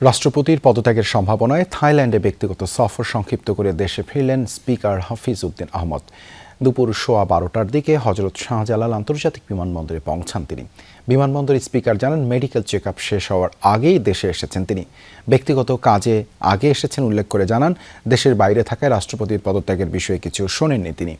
রাষ্ট্রপতির পদত্যাগের সম্ভাবনায় থাইল্যান্ডে ব্যক্তিগত সফর সংক্ষিপ্ত করে দেশে ফিরলেন স্পিকার হাফিজ উদ্দিন আহমদ। দুপুর 12:15টার দিকে হজরত শাহজালাল আন্তর্জাতিক বিমানবন্দরে পৌঁছান তিনি। বিমানবন্দরের স্পিকার জানান, মেডিকেল চেকআপ শেষ হওয়ার আগেই দেশে এসেছেন তিনি। ব্যক্তিগত কাজে আগে এসেছেন উল্লেখ করে জানান, দেশের বাইরে থাকায় রাষ্ট্রপতির পদত্যাগের বিষয়ে কিছু শোনেননি তিনি।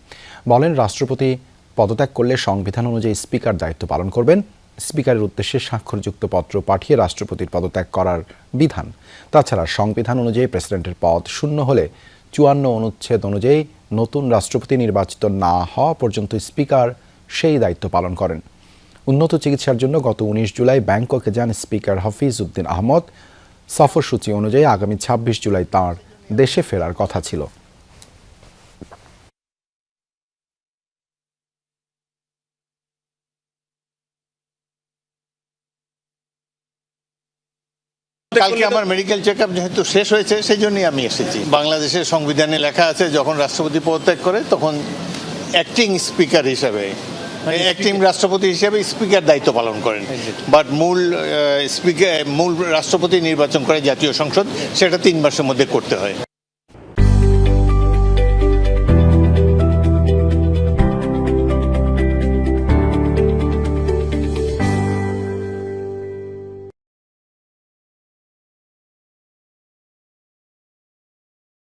বলেন, রাষ্ট্রপতি পদত্যাগ করলে সংবিধান অনুযায়ী স্পিকার দায়িত্ব পালন করবেন। স্পিকারের উদ্দেশ্যে স্বাক্ষরযুক্ত পত্র পাঠিয়ে রাষ্ট্রপতির পদত্যাগ করার বিধান। তাছাড়া সংবিধান অনুযায়ী প্রেসিডেন্টের পদ শূন্য হলে 54 অনুচ্ছেদ অনুযায়ী নতুন রাষ্ট্রপতি নির্বাচিত না হওয়া পর্যন্ত স্পিকার সেই দায়িত্ব পালন করেন। উন্নত চিকিৎসার জন্য গত 19 জুলাই ব্যাংককে যান স্পিকার হাফিজ উদ্দিন আহমদ। সফরসূচি অনুযায়ী আগামী 26 জুলাই তাঁর দেশে ফেরার কথা ছিল। কালকে আমার মেডিকেল চেকআপ যেহেতু শেষ হয়েছে, সেই জন্যই আমি এসেছি। বাংলাদেশের সংবিধানে লেখা আছে, যখন রাষ্ট্রপতি পদত্যাগ করে তখন অ্যাক্টিং স্পিকার হিসাবে, অ্যাক্টিং রাষ্ট্রপতি হিসেবে স্পিকার দায়িত্ব পালন করেন। বাট মূল রাষ্ট্রপতি নির্বাচন করে জাতীয় সংসদ, সেটা 3 মাসের মধ্যে করতে হয়।